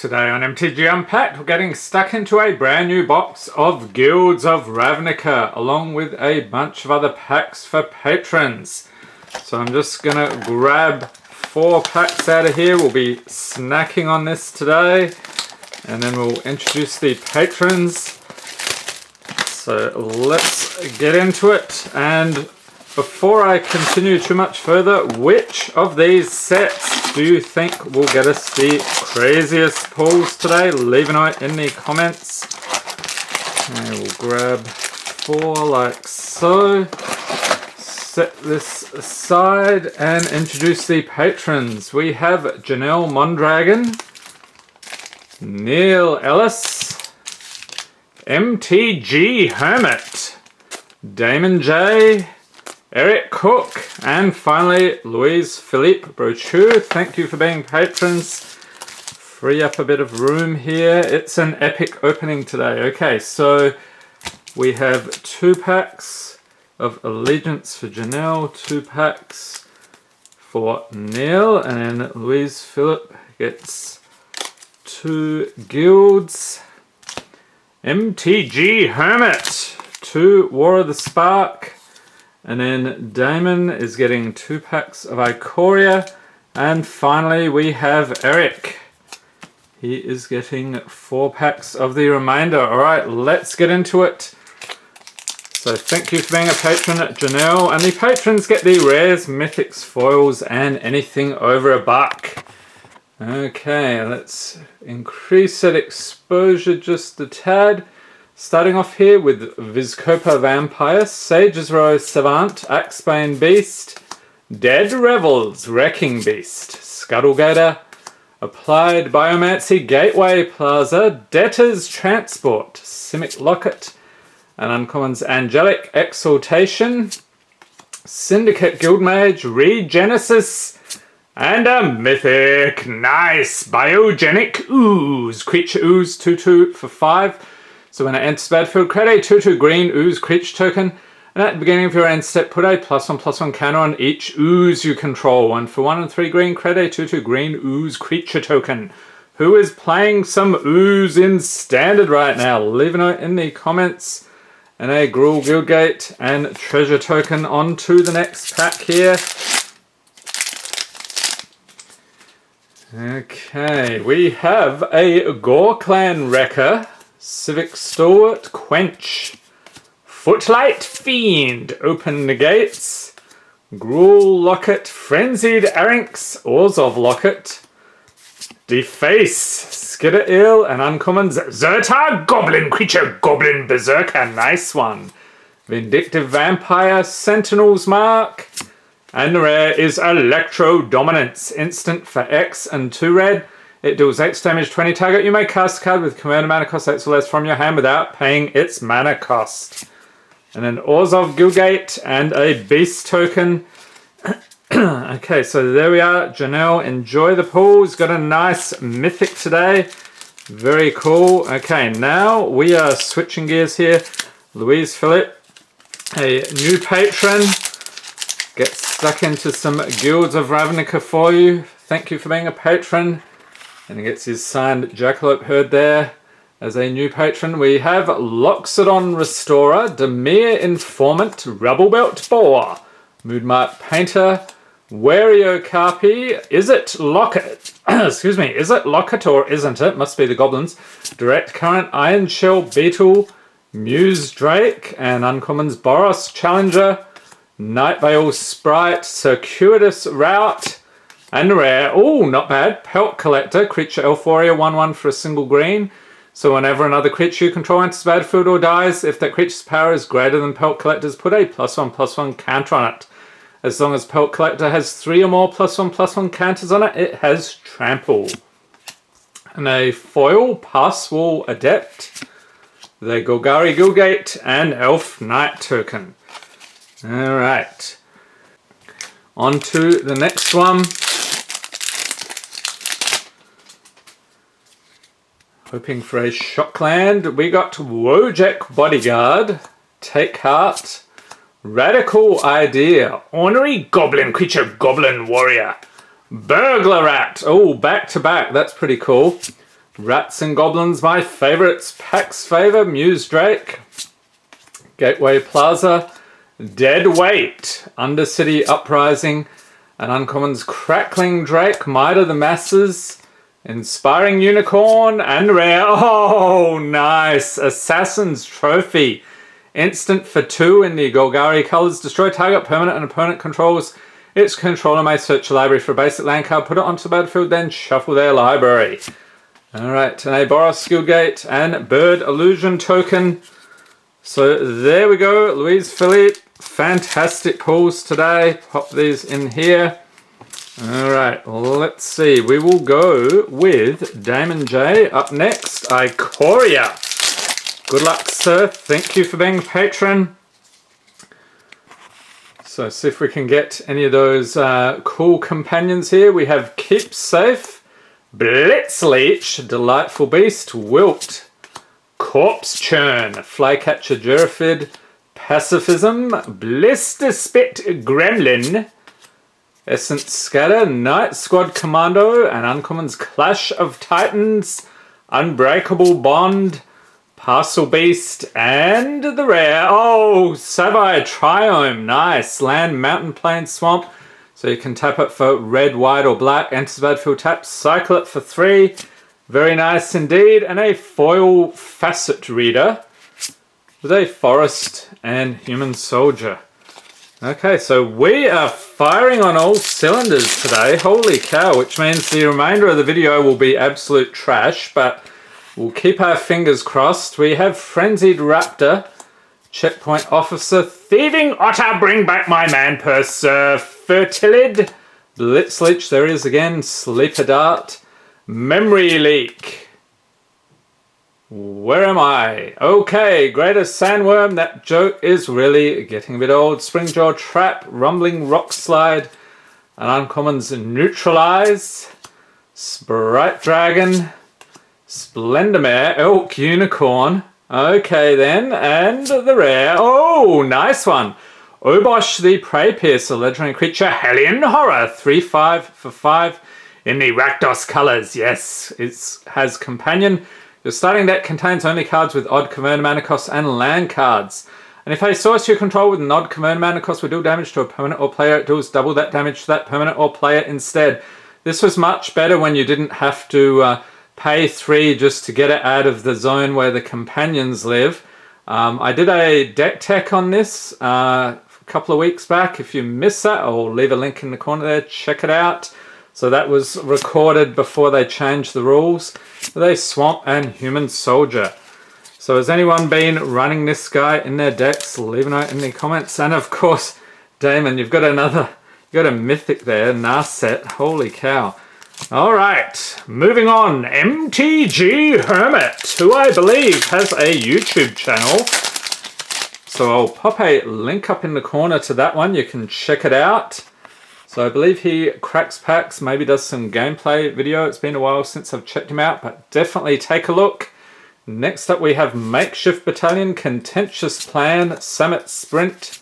Today on MTG Unpacked, we're getting stuck into a brand new box of Guilds of Ravnica, along with a bunch of other packs for patrons. So I'm just going to grab 4 packs out of here. We'll be snacking on this today, and then we'll introduce the patrons. So let's get into it. And before I continue too much further, which of these sets do you think will get us the craziest pulls today? Leave a note in the comments. Okay, we'll grab 4 like so. Set this aside and introduce the patrons. We have Janelle Mondragon, Neil Ellis, MTG Hermit, Damon J, Eric Cook, and finally Louise Philippe Brochu. Thank you for being patrons. Free up a bit of room here. It's an epic opening today. Okay, so we have 2 packs of Allegiance for Janelle, 2 packs for Neil, and then Louise Philippe gets 2 guilds. MTG Hermit, 2 War of the Spark. And then Damon is getting 2 packs of Ikoria. And finally we have Eric. He is getting 4 packs of the remainder. Alright, let's get into it. So thank you for being a patron at Janelle. And the patrons get the rares, mythics, foils, and anything over $1. Okay, let's increase that exposure just a tad. Starting off here with Vizkopa Vampire, Sage's Row Savant, Axebane Beast, Dead Revels Wrecking Beast, Scuttlegator, Applied Biomancy Gateway Plaza, Debtor's Transport, Simic Locket, and Uncommons Angelic Exaltation, Syndicate Guildmage, Regenesis, and a Mythic. Nice! Biogenic Ooze, Creature Ooze 2/2 for 5. So when it enters the battlefield, create a 2/2 green ooze creature token, and at the beginning of your end step, put a +1/+1 counter on each ooze you control. 1 for 1 and 3 green, create a 2/2 green ooze creature token. Who is playing some ooze in standard right now? Leave a note in the comments. And a Gruul Guildgate and treasure token on to the next pack here. Okay, we have a Gore Clan Wrecker, Civic Stalwart, Quench, Footlight Fiend, Open the Gates, Gruul Locket, Frenzied Arynx, Orzhov Locket, Deface, Skitter Eel, and Uncommons Zertar Goblin Creature, Goblin Berserker, nice one. Vindictive Vampire, Sentinel's Mark, and the rare is Electro Dominance, instant for X and 2 red. It deals X damage to any target. You may cast a card with converted mana cost X or less from your hand without paying its mana cost. And then Orzhov Guildgate and a Beast token. Okay, so there we are. Janelle, enjoy the pools. Got a nice mythic today. Very cool. Okay, now we are switching gears here. Louise Philippe, a new patron. Get stuck into some Guilds of Ravnica for you. Thank you for being a patron. And he gets his signed Jackalope Herd there as a new patron. We have Loxodon Restorer, Demir Informant, Rubblebelt Boar, Moodmark Painter, Wario Carpi, Is It Locket? Excuse me, is it Locket or isn't it? Must be the goblins. Direct Current, Iron Shell Beetle, Muse Drake, and Uncommons Boros Challenger, Night Vale Sprite, Circuitous Route, and rare, oh, not bad, Pelt Collector, Creature Elf Warrior, 1/1 for a single green. So whenever another creature you control enters the battlefield or dies, if that creature's power is greater than Pelt Collector's, put a +1/+1 counter on it. As long as Pelt Collector has 3 or more +1/+1 counters on it, it has Trample. And a foil, Passwall Adept, the Golgari Guildgate, and Elf Knight token. Alright. On to the next one. Hoping for a Shockland. We got Wojek Bodyguard, Take Heart, Radical Idea, Ornery Goblin Creature, Goblin Warrior, Burglar Rat. Oh, back to back. That's pretty cool. Rats and Goblins, my favourites. Pax Favor, Muse Drake. Gateway Plaza. Dead Weight. Undercity Uprising. And Uncommon's Crackling Drake. Might of the Masses. Inspiring Unicorn. And rare. Oh, nice. Assassin's Trophy. Instant for 2 in the Golgari colours. Destroy target permanent and opponent controls. Its controller may search a library for a basic land card, put it onto the battlefield, then shuffle their library. Alright, and a Boros Guildgate and Bird Illusion token. So there we go, Louise Philippe. Fantastic pulls today. Pop these in here. Alright, let's see. We will go with Damon J up next. Ikoria. Good luck, sir. Thank you for being a patron. So see if we can get any of those cool companions here. We have Keep Safe, Blitzleech, Delightful Beast, Wilt, Corpse Churn, Flycatcher Jerafid, Pacifism, Blister Spit Gremlin, Essence Scatter, Night Squad Commando, and Uncommon's Clash of Titans, Unbreakable Bond, Parcel Beast, and the rare, oh, Savai Triome, nice. Land, Mountain, Plain, Swamp, so you can tap it for red, white, or black. Enters the battlefield, tap, cycle it for 3. Very nice indeed. And a foil Facet Reader with a Forest and Human Soldier. Okay, so we are firing on all cylinders today. Holy cow, which means the remainder of the video will be absolute trash, but we'll keep our fingers crossed. We have Frenzied Raptor, Checkpoint Officer, Thieving Otter, Bring Back My Man Purse, Fertilid, Blitzleech, there he is again, Sleeper Dart, Memory Leak. Where am I? Okay, Greater Sandworm, that joke is really getting a bit old. Springjaw Trap, Rumbling Rock Slide, and Uncommon's Neutralize, Sprite Dragon, Splendormare, Elk Unicorn. Okay then, and the rare. Oh, nice one. Obosh the Prey Piercer, legendary creature, Hellion Horror. 3/5 for 5 in the Rakdos colours. Yes, it has Companion. Your starting deck contains only cards with odd converted mana costs and land cards. And if a source you control with an odd converted mana cost will deal damage to a permanent or player, it deals double that damage to that permanent or player instead. This was much better when you didn't have to pay 3 just to get it out of the zone where the companions live. I did a deck tech on this a couple of weeks back. If you missed that, I'll leave a link in the corner there. Check it out. So that was recorded before they changed the rules. They Swamp and Human Soldier. So has anyone been running this guy in their decks? Leave a note in the comments. And of course, Damon, you've got a mythic there, Narset. Holy cow. All right, moving on. MTG Hermit, who I believe has a YouTube channel. So I'll pop a link up in the corner to that one. You can check it out. So I believe he cracks packs, maybe does some gameplay video. It's been a while since I've checked him out, but definitely take a look. Next up we have Makeshift Battalion, Contentious Plan, Summit Sprint,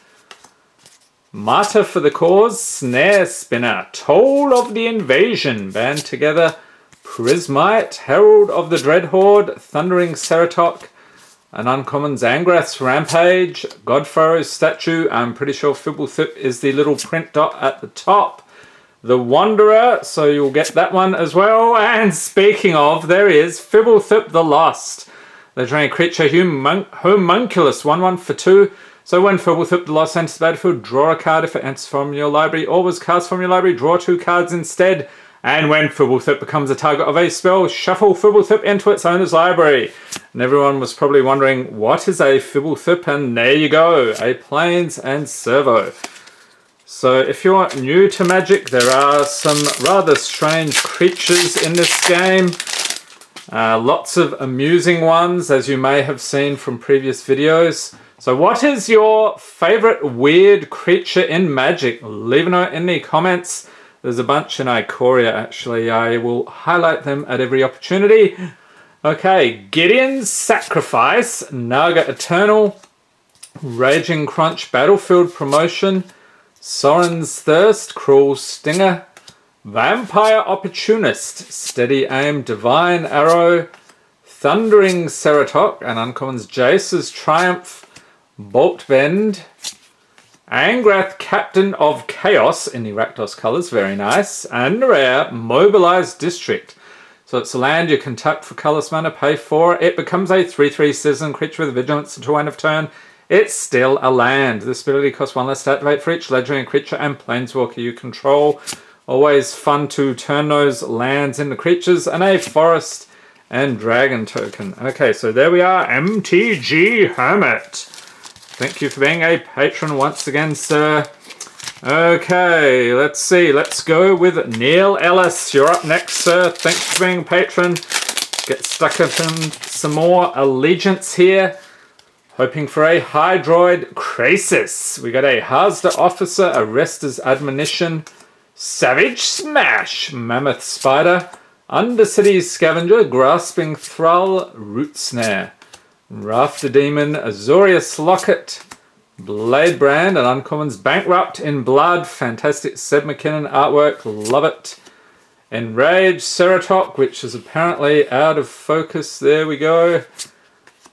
Martyr for the Cause, Snare Spinner, Toll of the Invasion, band together, Prismite, Herald of the Dreadhorde, Thundering Ceratok, an Uncommon's Angrath's Rampage, Godfarrow's Statue, I'm pretty sure Fibblethip is the little print dot at the top, the Wanderer, so you'll get that one as well, and speaking of, there is Fibblethip the Lost, legendary creature, Homunculus, 1/1 for 2. So when Fibblethip the Lost enters the battlefield, draw a card if it enters from your library, or was cast from your library, draw 2 cards instead. And when Fibblethip becomes a target of a spell, shuffle Fibblethip into its owner's library. And everyone was probably wondering, what is a Fibblethip? And there you go, a Plains and Servo. So if you're new to Magic, there are some rather strange creatures in this game. Lots of amusing ones, as you may have seen from previous videos. So what is your favorite weird creature in Magic? Leave a note in the comments. There's a bunch in Ikoria, actually. I will highlight them at every opportunity. Okay, Gideon's Sacrifice, Naga Eternal, Raging Crunch Battlefield Promotion, Soren's Thirst, Cruel Stinger, Vampire Opportunist, Steady Aim, Divine Arrow, Thundering Ceratok, and uncommons Jace's Triumph, Bolt Bend, Angrath, Captain of Chaos in the Rakdos colours, very nice, and rare, Mobilized District. So it's a land you can tap for colourless mana, pay for it. It becomes a 3/3 citizen creature with vigilance until end of turn. It's still a land. This ability costs 1 less to activate for each legendary creature and planeswalker you control. Always fun to turn those lands into creatures, and a forest and dragon token. Okay, so there we are, MTG Hermit. Thank you for being a patron once again, sir. Okay, let's see. Let's go with Neil Ellis. You're up next, sir. Thanks for being a patron. Get stuck up in some more Allegiance here. Hoping for a Hydroid Krasis. We got a Hazda Officer, Arrester's Admonition, Savage Smash, Mammoth Spider, Undercity Scavenger, Grasping Thrall, Root Snare, Rafter Demon, Azorius Locket, Blade Brand, and uncommons Bankrupt in Blood, fantastic Seb McKinnon artwork, love it. Enraged Ceratok, which is apparently out of focus, there we go.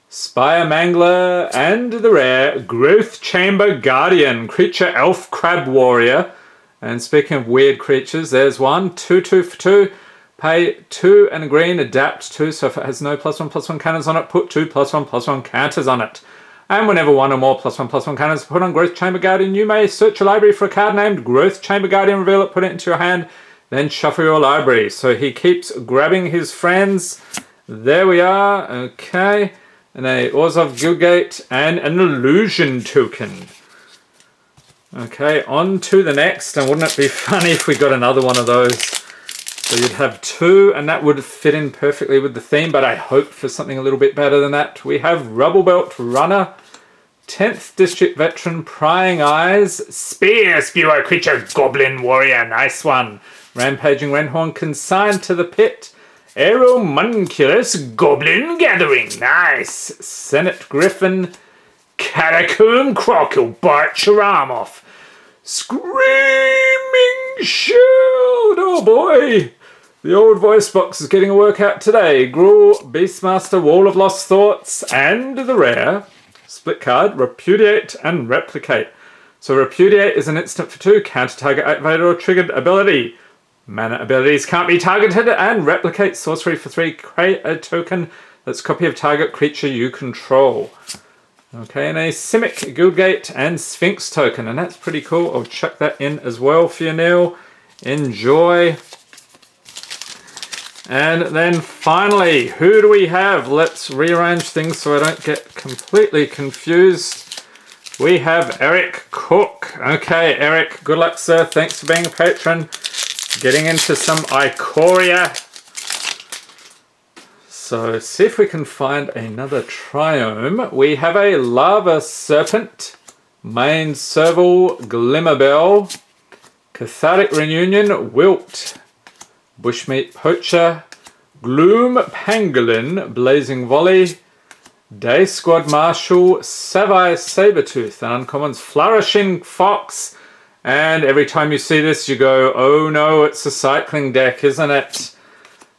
Spire Mangler, and the rare Growth Chamber Guardian, creature Elf Crab Warrior. And speaking of weird creatures, there's one, 2/2 for 2. Pay 2 and a green, adapt 2, so if it has no +1/+1 counters on it, put 2 +1/+1 counters on it. And whenever one or more +1/+1 counters are put on Growth Chamber Guardian, you may search your library for a card named Growth Chamber Guardian, reveal it, put it into your hand, then shuffle your library. So he keeps grabbing his friends. There we are, okay. And a Orzhov Guildgate and an Illusion token. Okay, on to the next, and wouldn't it be funny if we got another one of those? So you'd have 2, and that would fit in perfectly with the theme, but I hope for something a little bit better than that. We have Rubble Belt Runner, 10th District Veteran, Prying Eyes, Spear Spewer Creature, Goblin Warrior, nice one. Rampaging Renhorn, Consigned to the Pit, Aeromunculus, Goblin Gathering, nice. Senate Griffin, Catacomb Crocodile, Bart your arm off. Screaming Shield, oh boy. The old voice box is getting a workout today. Gruul, Beastmaster, Wall of Lost Thoughts, and the rare split card, Repudiate and Replicate. So Repudiate is an instant for 2, counter target activated or triggered ability. Mana abilities can't be targeted, and Replicate sorcery for 3, create a token that's a copy of target creature you control. Okay, and a Simic, Guildgate, and Sphinx token, and that's pretty cool. I'll chuck that in as well for you, Neil. Enjoy. And then finally, who do we have? Let's rearrange things so I don't get completely confused. We have Eric Cook. Okay, Eric, good luck, sir. Thanks for being a patron. Getting into some Ikoria. So see if we can find another Triome. We have a Lava Serpent, Main Serval, Glimmerbell, Cathartic Reunion, Wilt, Bushmeat Poacher, Gloom Pangolin, Blazing Volley, Day Squad Marshal, Savai Sabertooth, and uncommons Flourishing Fox. And every time you see this, you go, oh no, it's a cycling deck, isn't it?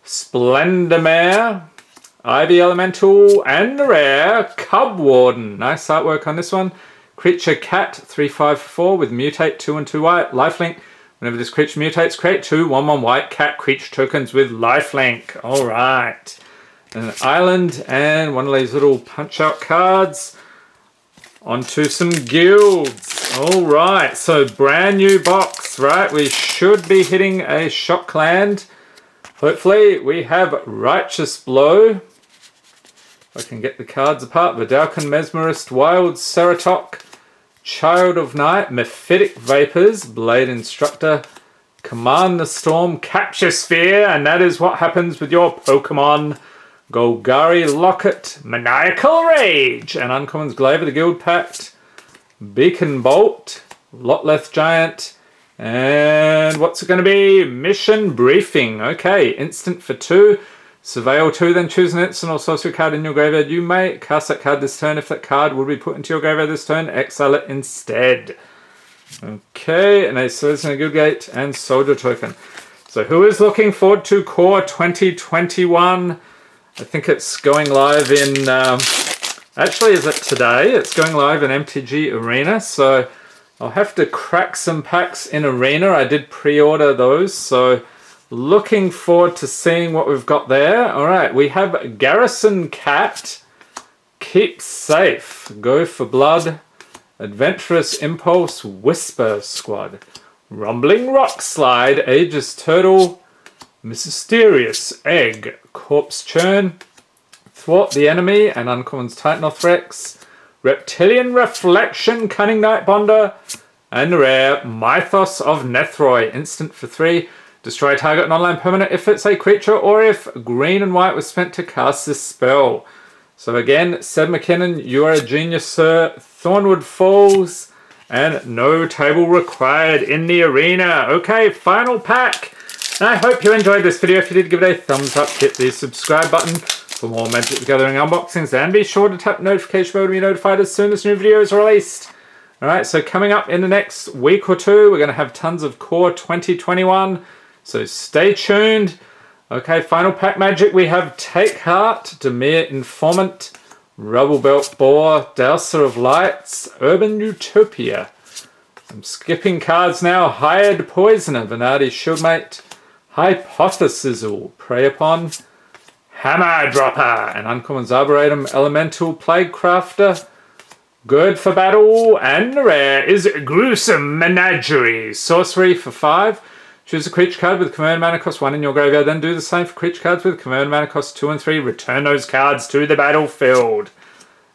Splendor Mare, Ivy Elemental, and the rare Cub Warden. Nice artwork on this one. Creature Cat, 3/5/4 with Mutate, 2 and 2 white, lifelink. Whenever this creature mutates, create 2 1/1 white cat creature tokens with lifelink. Alright. An island and one of these little punch-out cards. Onto some guilds. Alright, so brand new box, right? We should be hitting a shock land. Hopefully we have Righteous Blow. If I can get the cards apart. Vidalcan Mesmerist, Wild Ceratok, Child of Night, Mephitic Vapors, Blade Instructor, Command the Storm, Capture Sphere, and that is what happens with your Pokemon. Golgari Locket, Maniacal Rage, and uncommons Glaive of the Guild Pact, Beacon Bolt, Lotleth Giant, and what's it going to be? Mission Briefing. Okay, instant for 2. Surveil 2, then choose an instant or sorcery card in your graveyard. You may cast that card this turn. If that card would be put into your graveyard this turn, exile it instead. Okay, and a Citizen of Guildgate and Soldier token. So who is looking forward to Core 2021? I think it's going live in, actually is it today? It's going live in MTG Arena, so I'll have to crack some packs in Arena. I did pre-order those, so looking forward to seeing what we've got there. All right, we have Garrison Cat, Keep Safe, Go for Blood, Adventurous Impulse, Whisper Squad, Rumbling Rock Slide, Aegis Turtle, Mysterious Egg, Corpse Churn, Thwart the Enemy, and Uncommon's Titanothrex, Reptilian Reflection, Cunning Night Bonder, and rare Mythos of Nethroi, instant for 3. Destroy target non-land permanent if it's a creature or if green and white was spent to cast this spell. So again, Seb McKinnon, you are a genius, sir. Thornwood Falls, and no table required in the arena. Okay, final pack. And I hope you enjoyed this video. If you did, give it a thumbs up, hit the subscribe button for more Magic the Gathering unboxings, and be sure to tap the notification bell to be notified as soon as new videos are released. Alright, so coming up in the next week or two, we're going to have tons of Core 2021, so stay tuned. Okay, final pack magic, we have Take Heart, Demir Informant, Rubble Belt Boar, Dowser of Lights, Urban Utopia. I'm skipping cards now. Hired Poisoner, Venardi Shieldmate, Hypothesizzle, Prey Upon, Hammer Dropper, and Uncommon's Arboretum, Elemental Plaguecrafter, Good for Battle, and the rare is Gruesome Menagerie, Sorcery for 5. Choose a creature card with command mana cost 1 in your graveyard, then do the same for creature cards with command mana cost 2 and 3. Return those cards to the battlefield.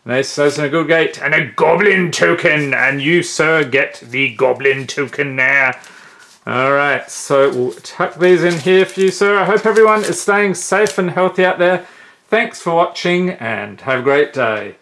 An ace and a good gate, and a goblin token, and you, sir, get the goblin token there. Alright, so we'll tuck these in here for you, sir. I hope everyone is staying safe and healthy out there. Thanks for watching, and have a great day.